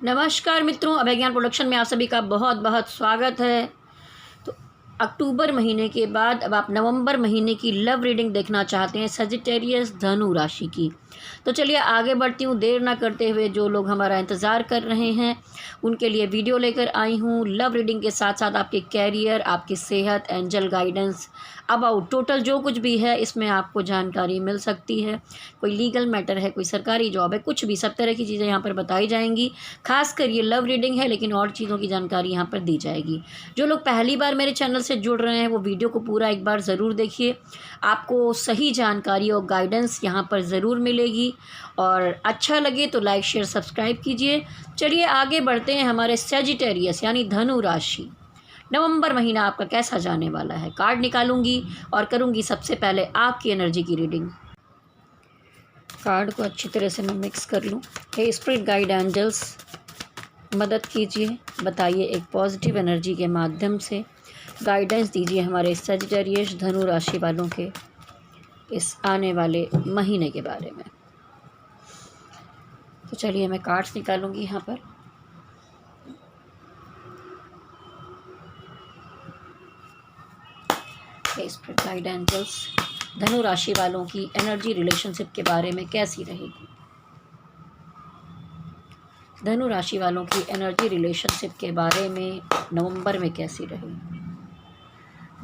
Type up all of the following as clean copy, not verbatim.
नमस्कार मित्रों, अभय ज्ञान प्रोडक्शन में आप सभी का बहुत बहुत स्वागत है। तो अक्टूबर महीने के बाद अब आप नवंबर महीने की लव रीडिंग देखना चाहते हैं सजिटेरियस धनु राशि की। तो चलिए आगे बढ़ती हूँ, देर ना करते हुए। जो लोग हमारा इंतज़ार कर रहे हैं उनके लिए वीडियो लेकर आई हूँ। लव रीडिंग के साथ साथ आपके कैरियर, आपकी सेहत, एंजल गाइडेंस, अबाउट टोटल जो कुछ भी है इसमें आपको जानकारी मिल सकती है। कोई लीगल मैटर है, कोई सरकारी जॉब है, कुछ भी, सब तरह की चीज़ें यहाँ पर बताई जाएंगी। खासकर ये लव रीडिंग है लेकिन और चीज़ों की जानकारी यहाँ पर दी जाएगी। जो लोग पहली बार मेरे चैनल से जुड़ रहे हैं वो वीडियो को पूरा एक बार ज़रूर देखिए, आपको सही जानकारी और गाइडेंस यहाँ पर ज़रूर मिलेगी। और अच्छा लगे तो लाइक शेयर सब्सक्राइब कीजिए। चलिए आगे बढ़ते हैं। हमारे सजिटेरियस यानी धनु राशि, नवंबर महीना आपका कैसा जाने वाला है। कार्ड निकालूंगी और करूंगी सबसे पहले आपकी एनर्जी की रीडिंग। कार्ड को अच्छी तरह से मैं मिक्स कर लूं। हे स्पिरिट गाइड एंजल्स, मदद कीजिए, बताइए एक पॉजिटिव एनर्जी के माध्यम से गाइडेंस दीजिए हमारे सजिटेरियस धनु राशि वालों के इस आने वाले महीने के बारे में। तो चलिए मैं कार्ड्स निकालूंगी यहाँ पर। स्पिरिट गाइड एंजल्स, धनु राशि वालों की एनर्जी रिलेशनशिप के बारे में कैसी रहेगी। धनु राशि वालों की एनर्जी रिलेशनशिप के बारे में नवंबर में कैसी रहेगी।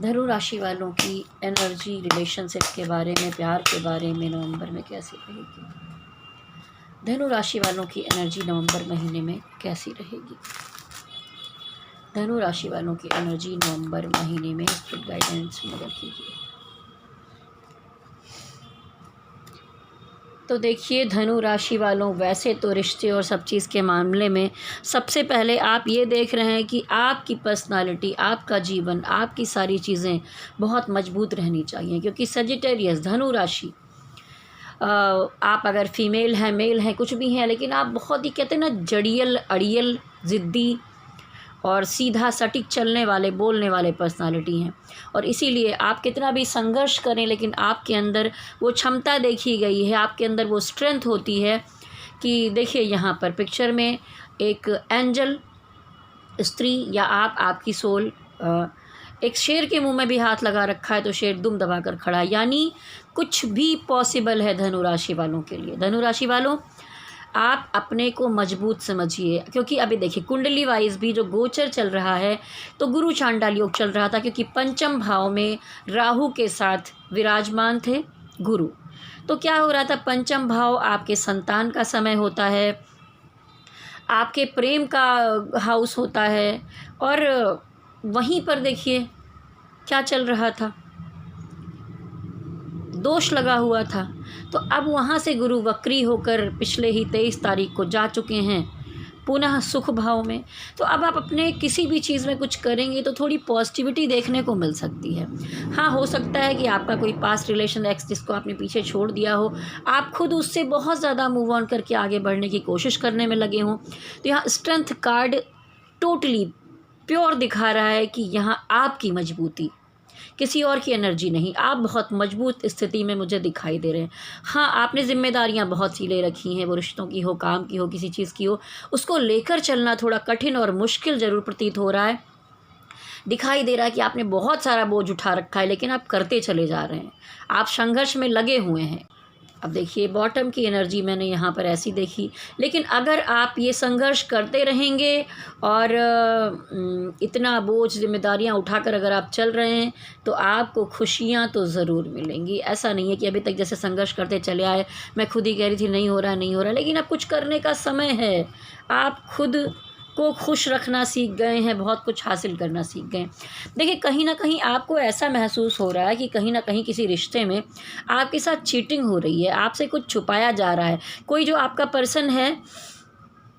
धनु राशि वालों की एनर्जी रिलेशनशिप के बारे में, प्यार के बारे में नवंबर में कैसी रहेगी। धनु राशि वालों की एनर्जी नवंबर महीने में कैसी रहेगी। धनु राशि वालों की एनर्जी नवंबर महीने में स्पिरिट गाइडेंस मदद कीजिए। तो देखिए धनु राशि वालों, वैसे तो रिश्ते और सब चीज़ के मामले में सबसे पहले आप ये देख रहे हैं कि आपकी पर्सनालिटी, आपका जीवन, आपकी सारी चीज़ें बहुत मजबूत रहनी चाहिए। क्योंकि सजिटेरियस धनु राशि, आप अगर फीमेल हैं, मेल हैं, कुछ भी हैं, लेकिन आप बहुत ही कहते हैं ना जड़ियल, अड़ियल, ज़िद्दी और सीधा सटीक चलने वाले, बोलने वाले पर्सनालिटी हैं। और इसीलिए आप कितना भी संघर्ष करें लेकिन आपके अंदर वो क्षमता देखी गई है, आपके अंदर वो स्ट्रेंथ होती है कि देखिए यहाँ पर पिक्चर में एक एंजल स्त्री या आपकी सोल एक शेर के मुंह में भी हाथ लगा रखा है तो शेर दुम दबा कर खड़ा है। यानी कुछ भी पॉसिबल है धनु राशि वालों के लिए। धनु राशि वालों, आप अपने को मजबूत समझिए। क्योंकि अभी देखिए कुंडली वाइज भी जो गोचर चल रहा है तो गुरु चांडाल योग चल रहा था, क्योंकि पंचम भाव में राहु के साथ विराजमान थे गुरु। तो क्या हो रहा था, पंचम भाव आपके संतान का समय होता है, आपके प्रेम का हाउस होता है। और वहीं पर देखिए क्या चल रहा था, दोष लगा हुआ था। तो अब वहाँ से गुरु वक्री होकर पिछले ही 23 तारीख को जा चुके हैं पुनः सुख भाव में। तो अब आप अपने किसी भी चीज़ में कुछ करेंगे तो थोड़ी पॉजिटिविटी देखने को मिल सकती है। हाँ, हो सकता है कि आपका कोई पास्ट रिलेशन एक्स जिसको आपने पीछे छोड़ दिया हो, आप खुद उससे बहुत ज़्यादा मूव ऑन करके आगे बढ़ने की कोशिश करने में लगे हों। तो यहाँ स्ट्रेंथ कार्ड टोटली प्योर दिखा रहा है कि यहाँ आपकी मजबूती, किसी और की एनर्जी नहीं, आप बहुत मजबूत स्थिति में मुझे दिखाई दे रहे हैं। हाँ, आपने जिम्मेदारियां बहुत सी ले रखी हैं, वो रिश्तों की हो, काम की हो, किसी चीज़ की हो, उसको लेकर चलना थोड़ा कठिन और मुश्किल ज़रूर प्रतीत हो रहा है। दिखाई दे रहा है कि आपने बहुत सारा बोझ उठा रखा है लेकिन आप करते चले जा रहे हैं, आप संघर्ष में लगे हुए हैं। अब देखिए बॉटम की एनर्जी मैंने यहाँ पर ऐसी देखी, लेकिन अगर आप ये संघर्ष करते रहेंगे और इतना बोझ, जिम्मेदारियाँ उठाकर अगर आप चल रहे हैं तो आपको खुशियाँ तो ज़रूर मिलेंगी। ऐसा नहीं है कि अभी तक जैसे संघर्ष करते चले आए, मैं खुद ही कह रही थी नहीं हो रहा, नहीं हो रहा, लेकिन अब कुछ करने का समय है। आप खुद को खुश रखना सीख गए हैं, बहुत कुछ हासिल करना सीख गए। देखिए कहीं ना कहीं आपको ऐसा महसूस हो रहा है कि कहीं ना कहीं किसी रिश्ते में आपके साथ चीटिंग हो रही है, आपसे कुछ छुपाया जा रहा है। कोई जो आपका पर्सन है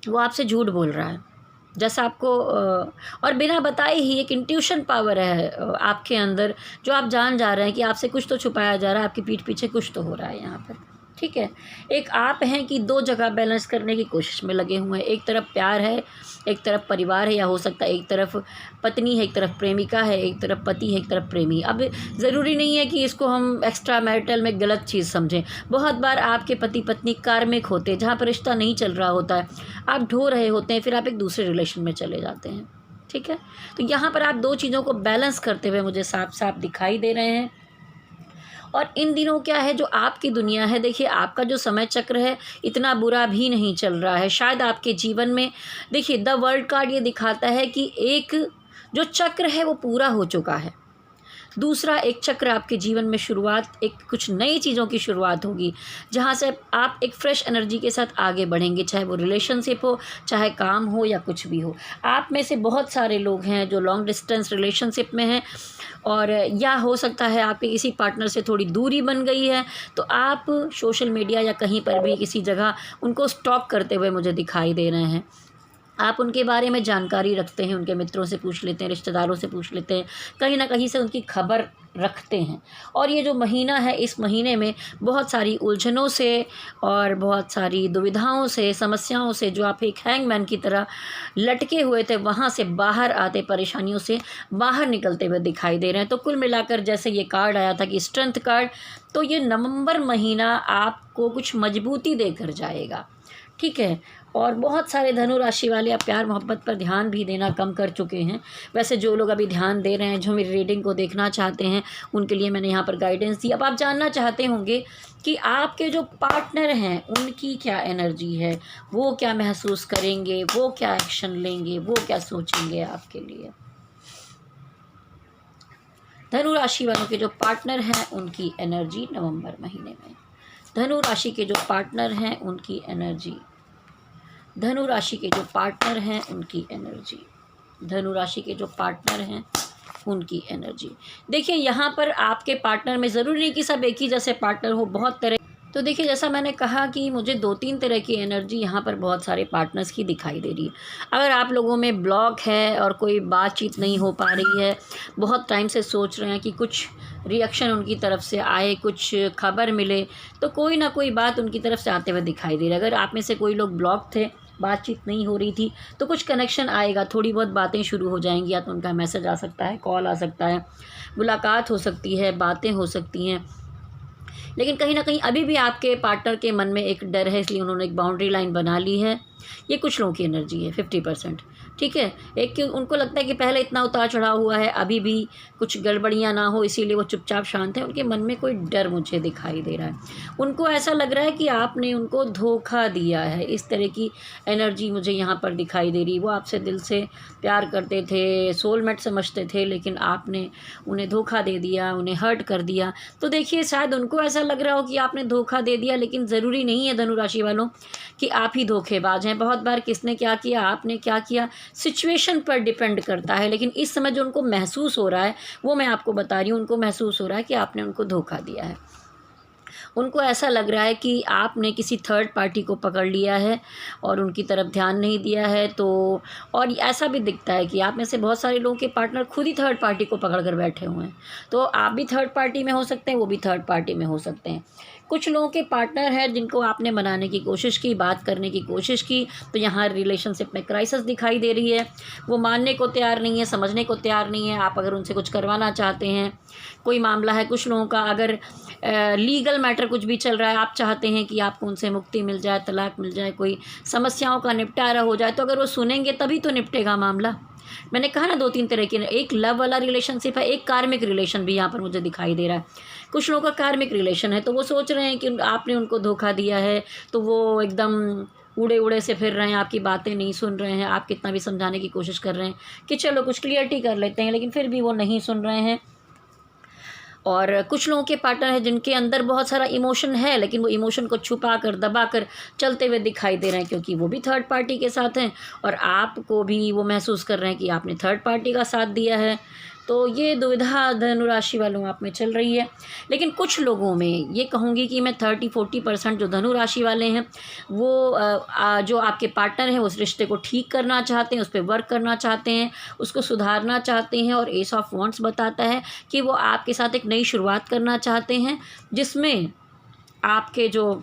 वो आपसे झूठ बोल रहा है, जैसा आपको और बिना बताए ही एक इंट्यूशन पावर है आपके अंदर, जो आप जान जा रहे हैं कि आपसे कुछ तो छुपाया जा रहा है, आपकी पीठ पीछे कुछ तो हो रहा है यहाँ पर। ठीक है। एक आप हैं कि दो जगह बैलेंस करने की कोशिश में लगे हुए हैं। एक तरफ प्यार है, एक तरफ परिवार है, या हो सकता है एक तरफ पत्नी है, एक तरफ प्रेमिका है, एक तरफ पति है, एक तरफ प्रेमी। अब ज़रूरी नहीं है कि इसको हम एक्स्ट्रा मैरिटल में गलत चीज़ समझें। बहुत बार आपके पति पत्नी कार्मिक होते हैं, जहाँ पर रिश्ता नहीं चल रहा होता है, आप ढो रहे होते हैं, फिर आप एक दूसरे रिलेशन में चले जाते हैं। ठीक है, तो यहाँ पर आप दो चीज़ों को बैलेंस करते हुए मुझे साफ साफ दिखाई दे रहे हैं। और इन दिनों क्या है, जो आपकी दुनिया है, देखिए आपका जो समय चक्र है इतना बुरा भी नहीं चल रहा है। शायद आपके जीवन में, देखिए द वर्ल्ड कार्ड ये दिखाता है कि एक जो चक्र है वो पूरा हो चुका है, दूसरा एक चक्र आपके जीवन में शुरुआत, एक कुछ नई चीज़ों की शुरुआत होगी, जहाँ से आप एक फ्रेश एनर्जी के साथ आगे बढ़ेंगे, चाहे वो रिलेशनशिप हो, चाहे काम हो, या कुछ भी हो। आप में से बहुत सारे लोग हैं जो लॉन्ग डिस्टेंस रिलेशनशिप में हैं, और या हो सकता है आपके किसी पार्टनर से थोड़ी दूरी बन गई है, तो आप सोशल मीडिया या कहीं पर भी किसी जगह उनको स्टॉक करते हुए मुझे दिखाई दे रहे हैं। आप उनके बारे में जानकारी रखते हैं, उनके मित्रों से पूछ लेते हैं, रिश्तेदारों से पूछ लेते हैं, कहीं ना कहीं से उनकी खबर रखते हैं। और ये जो महीना है, इस महीने में बहुत सारी उलझनों से और बहुत सारी दुविधाओं से, समस्याओं से, जो आप एक हैंगमैन की तरह लटके हुए थे, वहाँ से बाहर आते, परेशानियों से बाहर निकलते हुए दिखाई दे रहे हैं। तो कुल मिलाकर जैसे ये कार्ड आया था कि स्ट्रेंथ कार्ड, तो ये नवंबर महीना आपको कुछ मजबूती देकर जाएगा। ठीक है, और बहुत सारे धनु राशि वाले आप प्यार मोहब्बत पर ध्यान भी देना कम कर चुके हैं। वैसे जो लोग अभी ध्यान दे रहे हैं, जो मेरी रीडिंग को देखना चाहते हैं, उनके लिए मैंने यहाँ पर गाइडेंस दी। अब आप जानना चाहते होंगे कि आपके जो पार्टनर हैं उनकी क्या एनर्जी है, वो क्या महसूस करेंगे, वो क्या एक्शन लेंगे, वो क्या सोचेंगे आपके लिए। धनु राशि वालों के जो पार्टनर हैं उनकी एनर्जी नवंबर महीने में। धनु राशि के जो पार्टनर हैं उनकी एनर्जी, धनु राशि के जो पार्टनर हैं उनकी एनर्जी, धनु राशि के जो पार्टनर हैं उनकी एनर्जी। देखिए यहाँ पर आपके पार्टनर में ज़रूरी नहीं कि सब एक ही जैसे पार्टनर हो, बहुत तरह। तो देखिए जैसा मैंने कहा कि मुझे 2-3 तरह की एनर्जी यहाँ पर बहुत सारे पार्टनर्स की दिखाई दे रही है। अगर आप लोगों में ब्लॉक है और कोई बातचीत नहीं हो पा रही है, बहुत टाइम से सोच रहे हैं कि कुछ रिएक्शन उनकी तरफ से आए, कुछ खबर मिले, तो कोई ना कोई बात उनकी तरफ से आते हुए दिखाई दे रही है। अगर आप में से कोई लोग ब्लॉक थे, बातचीत नहीं हो रही थी, तो कुछ कनेक्शन आएगा, थोड़ी बहुत बातें शुरू हो जाएंगी। या तो उनका मैसेज आ सकता है, कॉल आ सकता है, मुलाकात हो सकती है, बातें हो सकती हैं। लेकिन कहीं ना कहीं अभी भी आपके पार्टनर के मन में एक डर है, इसलिए उन्होंने एक बाउंड्री लाइन बना ली है। ये कुछ लोगों की एनर्जी है 50%। ठीक है, एक कि उनको लगता है कि पहले इतना उतार चढ़ाव हुआ है, अभी भी कुछ गड़बड़ियाँ ना हो, इसीलिए वो चुपचाप शांत है। उनके मन में कोई डर मुझे दिखाई दे रहा है। उनको ऐसा लग रहा है कि आपने उनको धोखा दिया है, इस तरह की एनर्जी मुझे यहाँ पर दिखाई दे रही। वो आपसे दिल से प्यार करते थे, सोलमेट समझते थे, लेकिन आपने उन्हें धोखा दे दिया, उन्हें हर्ट कर दिया। तो देखिए शायद उनको ऐसा लग रहा हो कि आपने धोखा दे दिया, लेकिन ज़रूरी नहीं है धनु राशि वालों कि आप ही धोखेबाज हैं। बहुत बार किसने क्या किया, आपने क्या किया, सिचुएशन पर डिपेंड करता है। लेकिन इस समय जो उनको महसूस हो रहा है वो मैं आपको बता रही हूँ। उनको महसूस हो रहा है कि आपने उनको धोखा दिया है। उनको ऐसा लग रहा है कि आपने किसी थर्ड पार्टी को पकड़ लिया है और उनकी तरफ ध्यान नहीं दिया है। तो और ऐसा भी दिखता है कि आप में से बहुत सारे लोगों के पार्टनर खुद ही थर्ड पार्टी को पकड़ कर बैठे हुए हैं। तो आप भी थर्ड पार्टी में हो सकते हैं, वो भी थर्ड पार्टी में हो सकते हैं। कुछ लोगों के पार्टनर हैं जिनको आपने मनाने की कोशिश की, बात करने की कोशिश की, तो यहाँ रिलेशनशिप में क्राइसिस दिखाई दे रही है। वो मानने को तैयार नहीं है, समझने को तैयार नहीं है। आप अगर उनसे कुछ करवाना चाहते हैं, कोई मामला है, कुछ लोगों का अगर लीगल मैटर कुछ भी चल रहा है, आप चाहते हैं कि आपको उनसे मुक्ति मिल जाए, तलाक मिल जाए, कोई समस्याओं का निपटारा हो जाए, तो अगर वो सुनेंगे तभी तो निपटेगा मामला। मैंने कहा ना 2-3 तरह के, एक लव वाला रिलेशनशिप है, एक कार्मिक रिलेशन भी यहाँ पर मुझे दिखाई दे रहा है। कुछ लोगों का कार्मिक रिलेशन है, तो वो सोच रहे हैं कि आपने उनको धोखा दिया है, तो वो एकदम उड़े उड़े से फिर रहे हैं, आपकी बातें नहीं सुन रहे हैं। आप कितना भी समझाने की कोशिश कर रहे हैं कि चलो कुछ क्लियरिटी कर लेते हैं, लेकिन फिर भी वो नहीं सुन रहे हैं। और कुछ लोगों के पार्टनर हैं जिनके अंदर बहुत सारा इमोशन है, लेकिन वो इमोशन को छुपा कर, दबा कर चलते हुए दिखाई दे रहे हैं, क्योंकि वो भी थर्ड पार्टी के साथ हैं और आपको भी वो महसूस कर रहे हैं कि आपने थर्ड पार्टी का साथ दिया है। तो ये दुविधा धनु राशि वालों आप में चल रही है। लेकिन कुछ लोगों में ये कहूँगी कि मैं 30-40% जो धनु राशि वाले हैं, वो जो आपके पार्टनर हैं उस रिश्ते को ठीक करना चाहते हैं, उस पर वर्क करना चाहते हैं, उसको सुधारना चाहते हैं। और एस ऑफ वॉन्ड्स बताता है कि वो आपके साथ एक नई शुरुआत करना चाहते हैं, जिसमें आपके जो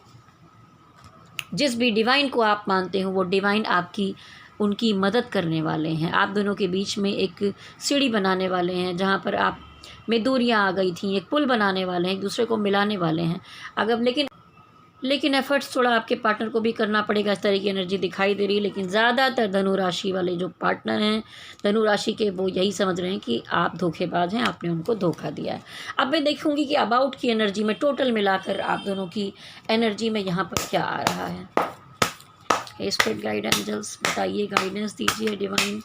जिस भी डिवाइन को आप मानते हो वो डिवाइन आपकी उनकी मदद करने वाले हैं। आप दोनों के बीच में एक सीढ़ी बनाने वाले हैं, जहाँ पर आप में दूरियाँ आ गई थी, एक पुल बनाने वाले हैं, एक दूसरे को मिलाने वाले हैं। अगर लेकिन एफ़र्ट्स थोड़ा आपके पार्टनर को भी करना पड़ेगा, इस तरह की एनर्जी दिखाई दे रही है। लेकिन ज़्यादातर धनु राशि वाले जो पार्टनर हैं धनु राशि के, वो यही समझ रहे हैं कि आप धोखेबाज हैं, आपने उनको धोखा दिया है। अब मैं देखूंगी कि अबाउट की एनर्जी में टोटल मिलाकर आप दोनों की एनर्जी में यहाँ पर क्या आ रहा है। हे स्पिरिट गाइड एंजल्स, बताइए, गाइडेंस दीजिए डिवाइन।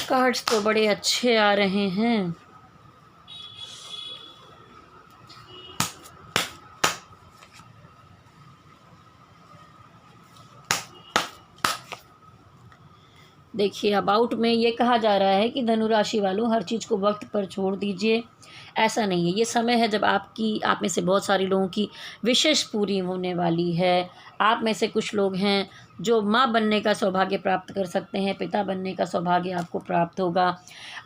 कार्ड्स तो बड़े अच्छे आ रहे हैं। देखिए, अबाउट में ये कहा जा रहा है कि धनु राशि वालों, हर चीज़ को वक्त पर छोड़ दीजिए। ऐसा नहीं है, ये समय है जब आप में से बहुत सारे लोगों की विशेष पूरी होने वाली है। आप में से कुछ लोग हैं जो माँ बनने का सौभाग्य प्राप्त कर सकते हैं, पिता बनने का सौभाग्य आपको प्राप्त होगा।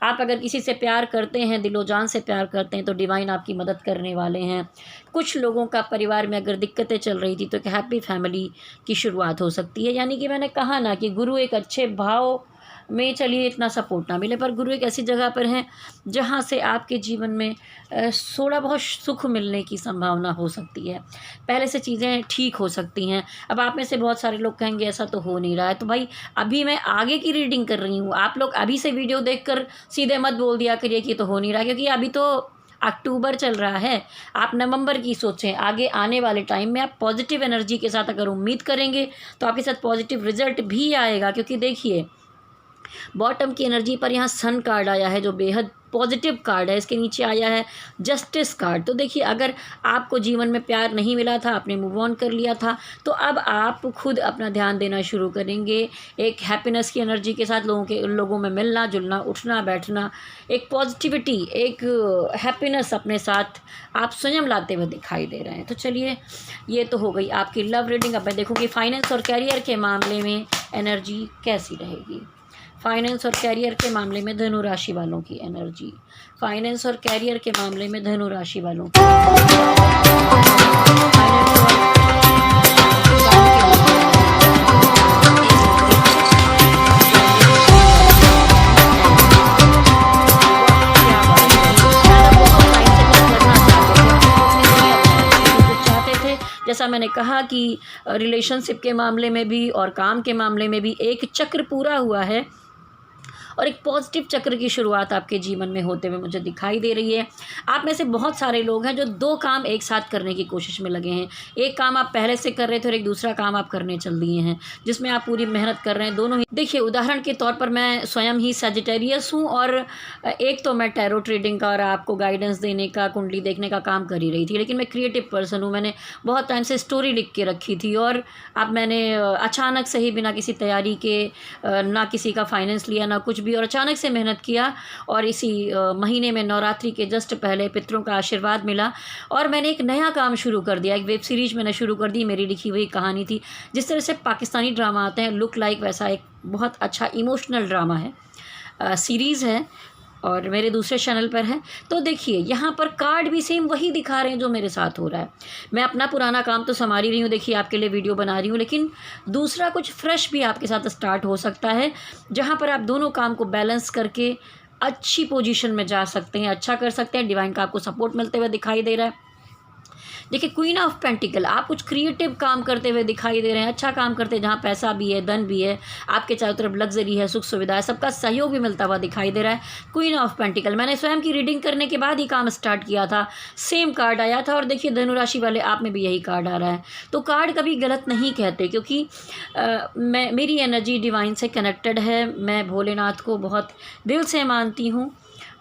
आप अगर किसी से प्यार करते हैं, दिलो जान से प्यार करते हैं, तो डिवाइन आपकी मदद करने वाले हैं। कुछ लोगों का परिवार में अगर दिक्कतें चल रही थी तो एक हैप्पी फैमिली की शुरुआत हो सकती है। यानी कि मैंने कहा ना कि गुरु एक अच्छे भाव में, चलिए इतना सपोर्ट ना मिले, पर गुरु एक ऐसी जगह पर हैं जहाँ से आपके जीवन में थोड़ा बहुत सुख मिलने की संभावना हो सकती है। पहले से चीज़ें ठीक हो सकती हैं। अब आप में से बहुत सारे लोग कहेंगे ऐसा तो हो नहीं रहा है, तो भाई अभी मैं आगे की रीडिंग कर रही हूँ। आप लोग अभी से वीडियो देखकर सीधे मत बोल दिया करिए कि तो हो नहीं रहा, क्योंकि अभी तो अक्टूबर चल रहा है। आप नवंबर की सोचें, आगे आने वाले टाइम में आप पॉजिटिव एनर्जी के साथ अगर उम्मीद करेंगे तो आपके साथ पॉजिटिव रिजल्ट भी आएगा। क्योंकि देखिए, बॉटम की एनर्जी पर यहाँ सन कार्ड आया है जो बेहद पॉजिटिव कार्ड है। इसके नीचे आया है जस्टिस कार्ड। तो देखिए, अगर आपको जीवन में प्यार नहीं मिला था, आपने मूव ऑन कर लिया था, तो अब आप खुद अपना ध्यान देना शुरू करेंगे। एक हैप्पीनेस की एनर्जी के साथ लोगों में मिलना जुलना, उठना बैठना, एक पॉजिटिविटी, एक हैप्पीनेस अपने साथ आप स्वयं लाते हुए दिखाई दे रहे हैं। तो चलिए, ये तो हो गई आपकी लव रीडिंग। अब मैं देखूँगी फाइनेंस और कैरियर के मामले में एनर्जी कैसी रहेगी। फाइनेंस और कैरियर के मामले में धनु राशि वालों की एनर्जी। फाइनेंस और कैरियर के मामले में धनु राशि वालों की जैसा मैंने कहा कि रिलेशनशिप के मामले में भी और काम के मामले में भी एक चक्र पूरा हुआ है और एक पॉजिटिव चक्र की शुरुआत आपके जीवन में होते हुए मुझे दिखाई दे रही है। आप में से बहुत सारे लोग हैं जो दो काम एक साथ करने की कोशिश में लगे हैं। एक काम आप पहले से कर रहे थे और एक दूसरा काम आप करने चल दिए हैं, जिसमें आप पूरी मेहनत कर रहे हैं दोनों ही। देखिए, उदाहरण के तौर पर मैं स्वयं ही सजिटेरियस हूँ और एक तो मैं टैरो ट्रेडिंग का और आपको गाइडेंस देने का, कुंडली देखने का काम कर ही रही थी, लेकिन मैं क्रिएटिव पर्सन हूँ। मैंने बहुत टाइम से स्टोरी लिख के रखी थी और अब मैंने अचानक से ही बिना किसी तैयारी के, ना किसी का फाइनेंस लिया ना कुछ भी, और अचानक से मेहनत किया और इसी महीने में नवरात्रि के जस्ट पहले पितरों का आशीर्वाद मिला और मैंने एक नया काम शुरू कर दिया। एक वेब सीरीज मैंने शुरू कर दी, मेरी लिखी हुई कहानी थी। जिस तरह से पाकिस्तानी ड्रामा आते हैं लुक लाइक, वैसा एक बहुत अच्छा इमोशनल ड्रामा है, सीरीज़ है और मेरे दूसरे चैनल पर है। तो देखिए, यहाँ पर कार्ड भी सेम वही दिखा रहे हैं जो मेरे साथ हो रहा है। मैं अपना पुराना काम तो संभाल ही रही हूँ, देखिए आपके लिए वीडियो बना रही हूँ, लेकिन दूसरा कुछ फ्रेश भी आपके साथ स्टार्ट हो सकता है, जहाँ पर आप दोनों काम को बैलेंस करके अच्छी पोजीशन में जा सकते हैं, अच्छा कर सकते हैं। डिवाइन का आपको सपोर्ट मिलते हुए दिखाई दे रहा है। देखिए, क्वीन ऑफ पेंटिकल, आप कुछ क्रिएटिव काम करते हुए दिखाई दे रहे हैं, अच्छा काम करते हैं, जहाँ पैसा भी है, धन भी है, आपके चारों तरफ लग्जरी है, सुख सुविधा है, सबका सहयोग भी मिलता हुआ दिखाई दे रहा है। क्वीन ऑफ पेंटिकल, मैंने स्वयं की रीडिंग करने के बाद ही काम स्टार्ट किया था, सेम कार्ड आया था और देखिए धनु राशि वाले आप में भी यही कार्ड आ रहा है। तो कार्ड कभी गलत नहीं कहते, क्योंकि मेरी एनर्जी डिवाइन से कनेक्टेड है। मैं भोलेनाथ को बहुत दिल से मानती हूँ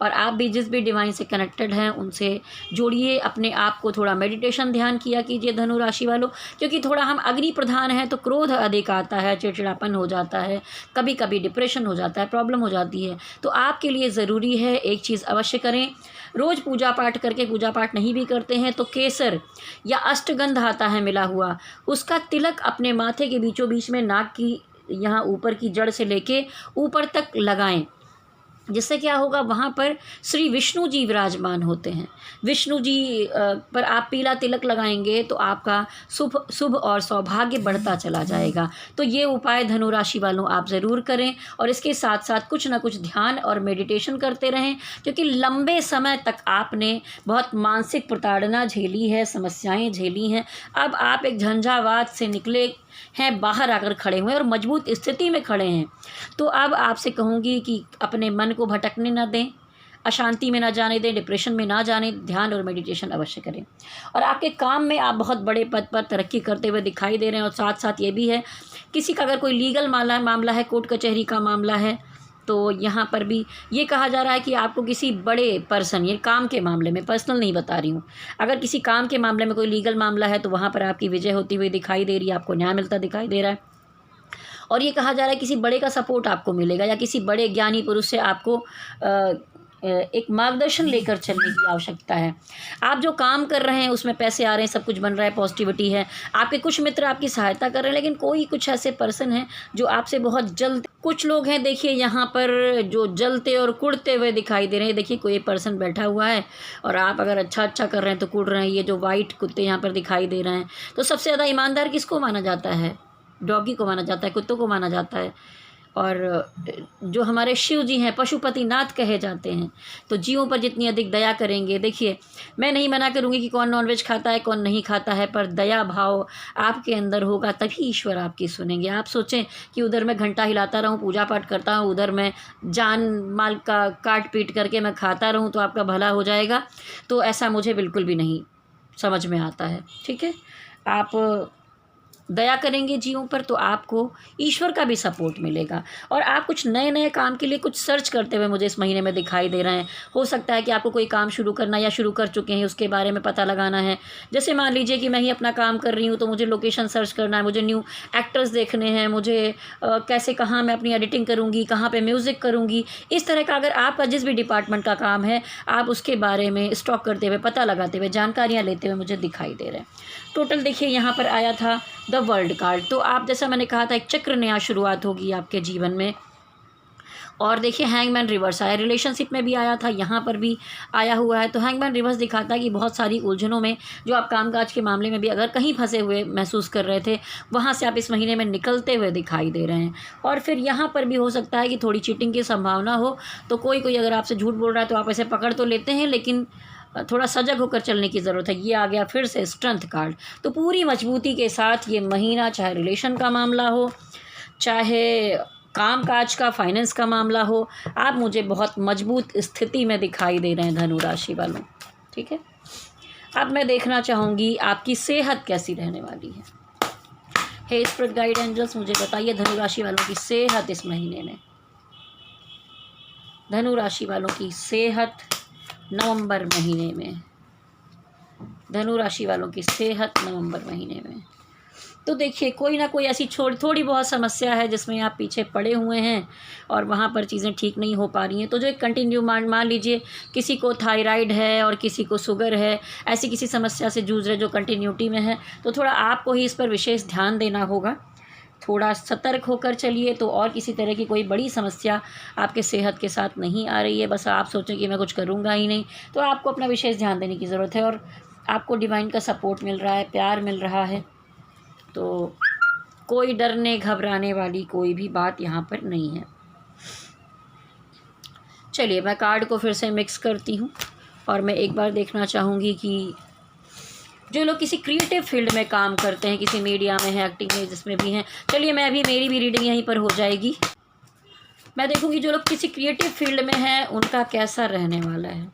और आप भी जिस भी डिवाइन से कनेक्टेड हैं उनसे जोड़िए। अपने आप को थोड़ा मेडिटेशन ध्यान किया कीजिए धनु राशि वालों, क्योंकि थोड़ा हम अग्नि प्रधान हैं तो क्रोध अधिक आता है, चिड़चिड़ापन हो जाता है, कभी कभी डिप्रेशन हो जाता है, प्रॉब्लम हो जाती है। तो आपके लिए ज़रूरी है एक चीज़ अवश्य करें, रोज़ पूजा पाठ करके, पूजा पाठ नहीं भी करते हैं तो केसर या अष्टगंध आता है मिला हुआ, उसका तिलक अपने माथे के बीचों बीच में नाक की यहाँ ऊपर की जड़ से लेके ऊपर तक लगाएं। जिससे क्या होगा, वहाँ पर श्री विष्णु जी विराजमान होते हैं। विष्णु जी पर आप पीला तिलक लगाएंगे तो आपका शुभ शुभ और सौभाग्य बढ़ता चला जाएगा। तो ये उपाय धनु राशि वालों आप ज़रूर करें, और इसके साथ साथ कुछ ना कुछ ध्यान और मेडिटेशन करते रहें, क्योंकि लंबे समय तक आपने बहुत मानसिक प्रताड़ना झेली है, समस्याएं झेली हैं। अब आप एक झंझावात से निकले हैं, बाहर आकर खड़े हुए हैं और मजबूत स्थिति में खड़े हैं। तो अब आपसे कहूँगी कि अपने मन को भटकने ना दें, अशांति में ना जाने दें, डिप्रेशन में ना जाने, ध्यान और मेडिटेशन अवश्य करें। और आपके काम में आप बहुत बड़े पद पर तरक्की करते हुए दिखाई दे रहे हैं। और साथ साथ ये भी है, किसी का अगर कोई लीगल मामला है, कोर्ट कचहरी का मामला है, तो यहाँ पर भी ये कहा जा रहा है कि आपको किसी बड़े पर्सन, ये काम के मामले में, पर्सनल नहीं बता रही हूँ, अगर किसी काम के मामले में कोई लीगल मामला है तो वहाँ पर आपकी विजय होती हुई दिखाई दे रही है, आपको न्याय मिलता दिखाई दे रहा है। और ये कहा जा रहा है किसी बड़े का सपोर्ट आपको मिलेगा, या किसी बड़े ज्ञानी पुरुष से आपको एक मार्गदर्शन लेकर चलने की आवश्यकता है। आप जो काम कर रहे हैं उसमें पैसे आ रहे हैं, सब कुछ बन रहा है, पॉजिटिविटी है। आपके कुछ मित्र आपकी सहायता कर रहे हैं, लेकिन कोई कुछ ऐसे पर्सन हैं जो आपसे बहुत जल्द, कुछ लोग हैं देखिए यहाँ पर जो जलते और कुड़ते हुए दिखाई दे रहे हैं। देखिए कोई पर्सन बैठा हुआ है और आप अगर अच्छा कर रहे हैं तो कुड़ रहे हैं। ये जो वाइट कुत्ते यहाँ पर दिखाई दे रहे हैं, तो सबसे ज़्यादा ईमानदार किसको माना जाता है? डॉगी को माना जाता है, कुत्तों को माना जाता है। और जो हमारे शिव जी हैं, पशुपति नाथ कहे जाते हैं, तो जीवों पर जितनी अधिक दया करेंगे, देखिए मैं नहीं मना करूँगी कि कौन नॉनवेज खाता है कौन नहीं खाता है, पर दया भाव आपके अंदर होगा तभी ईश्वर आपकी सुनेंगे। आप सोचें कि उधर मैं घंटा हिलाता रहूँ, पूजा पाठ करता हूँ, उधर मैं जान माल का काट पीट करके मैं खाता रहूँ तो आपका भला हो जाएगा, तो ऐसा मुझे बिल्कुल भी नहीं समझ में आता है। ठीक है, आप दया करेंगे जीवों पर तो आपको ईश्वर का भी सपोर्ट मिलेगा। और आप कुछ नए नए काम के लिए कुछ सर्च करते हुए मुझे इस महीने में दिखाई दे रहे हैं। हो सकता है कि आपको कोई काम शुरू करना या शुरू कर चुके हैं उसके बारे में पता लगाना है। जैसे मान लीजिए कि मैं ही अपना काम कर रही हूँ तो मुझे लोकेशन सर्च करना है, मुझे न्यू एक्टर्स देखने हैं, मुझे कैसे कहाँ मैं अपनी एडिटिंग करूँगी, कहाँ पर म्यूज़िक करूँगी। इस तरह का अगर आपका जिस भी डिपार्टमेंट का काम है, आप उसके बारे में स्टॉक करते हुए, पता लगाते हुए, जानकारियाँ लेते हुए मुझे दिखाई दे रहे हैं। टोटल देखिए यहाँ पर आया था द वर्ल्ड कार्ड। तो आप, जैसा मैंने कहा था, एक चक्र नया शुरुआत होगी आपके जीवन में। और देखिए हैंगमैन रिवर्स आया, रिलेशनशिप में भी आया था, यहाँ पर भी आया हुआ है। तो हैंगमैन रिवर्स दिखाता है कि बहुत सारी उलझनों में जो आप कामकाज के मामले में भी अगर कहीं फंसे हुए महसूस कर रहे थे, वहाँ से आप इस महीने में निकलते हुए दिखाई दे रहे हैं। और फिर यहाँ पर भी हो सकता है कि थोड़ी चीटिंग की संभावना हो, तो कोई अगर आपसे झूठ बोल रहा है तो आप ऐसे पकड़ तो लेते हैं, लेकिन थोड़ा सजग होकर चलने की ज़रूरत है। ये आ गया फिर से स्ट्रेंथ कार्ड। तो पूरी मजबूती के साथ ये महीना, चाहे रिलेशन का मामला हो, चाहे काम काज का, फाइनेंस का मामला हो, आप मुझे बहुत मजबूत स्थिति में दिखाई दे रहे हैं धनु राशि वालों। ठीक है, अब मैं देखना चाहूँगी आपकी सेहत कैसी रहने वाली है। हे स्पिरिट गाइड एंजल्स, मुझे बताइए धनु राशि वालों की सेहत इस महीने में। धनु राशि वालों की सेहत नवंबर महीने में, धनु राशि वालों की सेहत नवंबर महीने में। तो देखिए कोई ना कोई ऐसी थोड़ी बहुत समस्या है जिसमें आप पीछे पड़े हुए हैं और वहाँ पर चीज़ें ठीक नहीं हो पा रही हैं। तो जो एक कंटिन्यू मान लीजिए किसी को थायराइड है और किसी को शुगर है, ऐसी किसी समस्या से जूझ रहे जो कंटिन्यूटी में है, तो थोड़ा आपको ही इस पर विशेष ध्यान देना होगा। थोड़ा सतर्क होकर चलिए। तो और किसी तरह की कोई बड़ी समस्या आपके सेहत के साथ नहीं आ रही है, बस आप सोचें कि मैं कुछ करूँगा ही नहीं, तो आपको अपना विशेष ध्यान देने की ज़रूरत है। और आपको डिवाइन का सपोर्ट मिल रहा है, प्यार मिल रहा है, तो कोई डरने घबराने वाली कोई भी बात यहाँ पर नहीं है। चलिए मैं कार्ड को फिर से मिक्स करती हूँ और मैं एक बार देखना चाहूँगी कि जो लोग किसी क्रिएटिव फील्ड में काम करते हैं, किसी मीडिया में है, एक्टिंग में, जिसमें भी हैं, चलिए मेरी भी रीडिंग यहीं पर हो जाएगी। मैं देखूँगी जो लोग किसी क्रिएटिव फील्ड में हैं उनका कैसा रहने वाला है।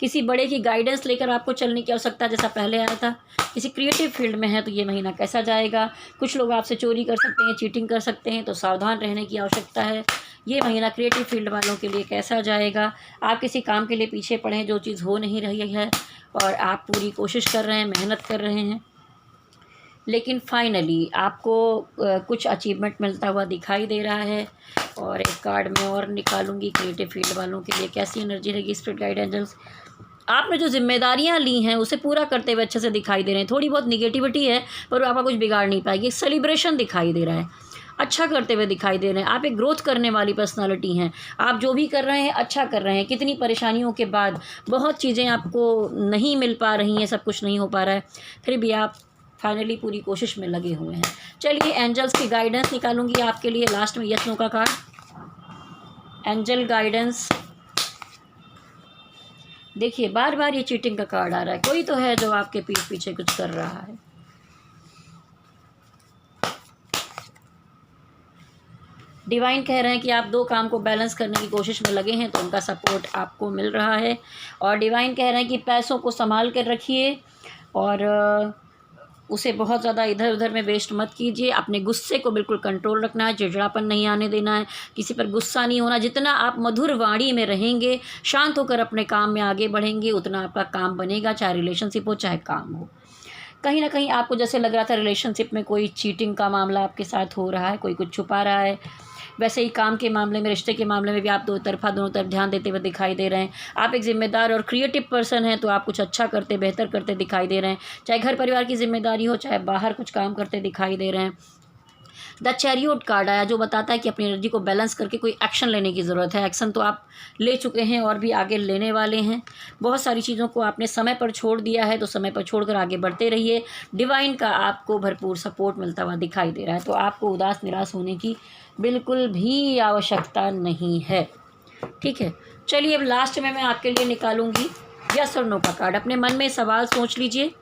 किसी बड़े की गाइडेंस लेकर आपको चलने की आवश्यकता, जैसा पहले आया था। किसी क्रिएटिव फील्ड में है तो ये महीना कैसा जाएगा। कुछ लोग आपसे चोरी कर सकते हैं, चीटिंग कर सकते हैं, तो सावधान रहने की आवश्यकता है। ये महीना क्रिएटिव फील्ड वालों के लिए कैसा जाएगा। आप किसी काम के लिए पीछे पड़े हैं, जो चीज़ हो नहीं रही है और आप पूरी कोशिश कर रहे हैं, मेहनत कर रहे हैं, लेकिन फाइनली आपको कुछ अचीवमेंट मिलता हुआ दिखाई दे रहा है। और एक कार्ड में और निकालूंगी क्रिएटिव फील्ड वालों के लिए कैसी एनर्जी रहेगी। स्पिरिट गाइड एंजल्स, आपने जो जिम्मेदारियां ली हैं उसे पूरा करते हुए अच्छे से दिखाई दे रहे हैं। थोड़ी बहुत निगेटिविटी है पर आपका कुछ बिगाड़ नहीं पाएगी। एक सेलिब्रेशन दिखाई दे रहा है। अच्छा करते हुए दिखाई दे रहे हैं। आप एक ग्रोथ करने वाली पर्सनालिटी हैं। आप जो भी कर रहे हैं अच्छा कर रहे हैं। कितनी परेशानियों के बाद बहुत चीज़ें आपको नहीं मिल पा रही हैं, सब कुछ नहीं हो पा रहा है, फिर भी आप फाइनली पूरी कोशिश में लगे हुए हैं। चलिए एंजल्स की गाइडेंस निकालूंगी आपके लिए लास्ट में यस नो का कार्ड। एंजल गाइडेंस देखिए, बार बार ये चीटिंग का कार्ड आ रहा है। कोई तो है जो आपके पीठ पीछे कुछ कर रहा है। डिवाइन कह रहे हैं कि आप 2 काम को बैलेंस करने की कोशिश में लगे हैं, तो उनका सपोर्ट आपको मिल रहा है। और डिवाइन कह रहे हैं कि पैसों को संभाल कर रखिए और उसे बहुत ज़्यादा इधर उधर में वेस्ट मत कीजिए। अपने गुस्से को बिल्कुल कंट्रोल रखना है, चिड़चिड़ापन नहीं आने देना है, किसी पर गुस्सा नहीं होना। जितना आप मधुर वाणी में रहेंगे, शांत होकर अपने काम में आगे बढ़ेंगे, उतना आपका काम बनेगा, चाहे रिलेशनशिप हो चाहे काम हो। कहीं ना कहीं आपको जैसे लग रहा था रिलेशनशिप में कोई चीटिंग का मामला आपके साथ हो रहा है, कोई कुछ छुपा रहा है, वैसे ही काम के मामले में, रिश्ते के मामले में भी आप दोनों तरफ ध्यान देते हुए दिखाई दे रहे हैं। आप एक जिम्मेदार और क्रिएटिव पर्सन हैं, तो आप कुछ अच्छा करते, बेहतर करते दिखाई दे रहे हैं, चाहे घर परिवार की जिम्मेदारी हो चाहे बाहर कुछ काम करते दिखाई दे रहे हैं। द चैरियट कार्ड आया जो बताता है कि अपनी एनर्जी को बैलेंस करके कोई एक्शन लेने की ज़रूरत है। एक्शन तो आप ले चुके हैं और भी आगे लेने वाले हैं। बहुत सारी चीज़ों को आपने समय पर छोड़ दिया है, तो समय पर छोड़कर आगे बढ़ते रहिए। डिवाइन का आपको भरपूर सपोर्ट मिलता हुआ दिखाई दे रहा है, तो आपको उदास निराश होने की बिल्कुल भी आवश्यकता नहीं है। ठीक है, चलिए अब लास्ट में मैं आपके लिए निकालूंगी यस और नो का कार्ड। अपने मन में सवाल सोच लीजिए।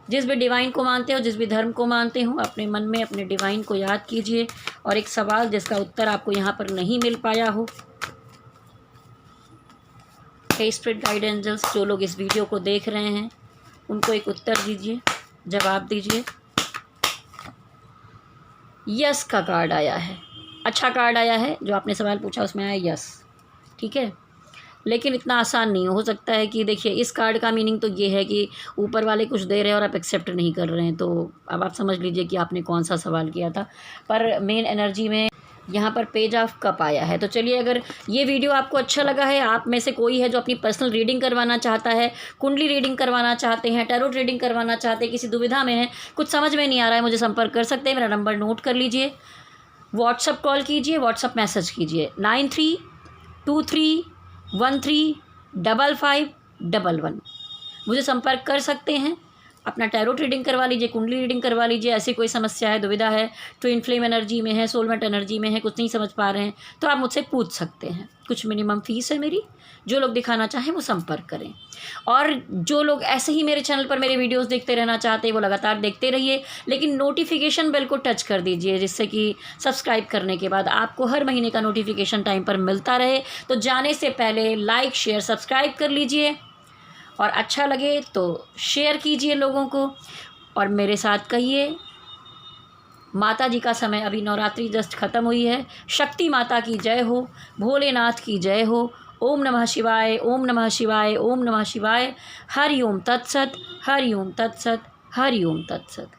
जिस भी डिवाइन को मानते हो, जिस भी धर्म को मानते हो, अपने मन में अपने डिवाइन को याद कीजिए और एक सवाल जिसका उत्तर आपको यहाँ पर नहीं मिल पाया हो। हे स्पिरिट गाइड एंजल्स, जो लोग इस वीडियो को देख रहे हैं उनको एक उत्तर दीजिए, जवाब दीजिए। यस का कार्ड आया है, अच्छा कार्ड आया है। जो आपने सवाल पूछा उसमें आया यस, ठीक है। लेकिन इतना आसान नहीं हो सकता है कि देखिए, इस कार्ड का मीनिंग तो ये है कि ऊपर वाले कुछ दे रहे हैं और आप एक्सेप्ट नहीं कर रहे हैं। तो अब आप समझ लीजिए कि आपने कौन सा सवाल किया था। पर मेन एनर्जी में यहाँ पर पेज ऑफ कप आया है। तो चलिए, अगर ये वीडियो आपको अच्छा लगा है, आप में से कोई है जो अपनी पर्सनल रीडिंग करवाना चाहता है, कुंडली रीडिंग करवाना चाहते हैं, टैरोट रीडिंग करवाना चाहते हैं, किसी दुविधा में है, कुछ समझ में नहीं आ रहा है, मुझे संपर्क कर सकते हैं। मेरा नंबर नोट कर लीजिए, व्हाट्सअप कॉल कीजिए, व्हाट्सअप मैसेज कीजिए 9323135511। मुझे संपर्क कर सकते हैं। अपना टैरोट रीडिंग करवा लीजिए, कुंडली रीडिंग करवा लीजिए। ऐसी कोई समस्या है, दुविधा है, ट्विन फ्लेम एनर्जी में है, सोलमेट एनर्जी में है, कुछ नहीं समझ पा रहे हैं, तो आप मुझसे पूछ सकते हैं। कुछ मिनिमम फीस है मेरी। जो लोग दिखाना चाहें वो संपर्क करें। और जो लोग ऐसे ही मेरे चैनल पर मेरे वीडियोस देखते रहना चाहते हैं वो लगातार देखते रहिए, लेकिन नोटिफिकेशन बेल को टच कर दीजिए, जिससे कि सब्सक्राइब करने के बाद आपको हर महीने का नोटिफिकेशन टाइम पर मिलता रहे। तो जाने से पहले लाइक शेयर सब्सक्राइब कर लीजिए और अच्छा लगे तो शेयर कीजिए लोगों को। और मेरे साथ कहिए, माता जी का समय, अभी नवरात्रि जस्ट ख़त्म हुई है। शक्ति माता की जय हो, भोलेनाथ की जय हो। ओम नमः शिवाय, ओम नमः शिवाय, ओम नमः शिवाय। हरि ओम तत्सत, हरि ओम तत्सत, हरि ओम तत्सत।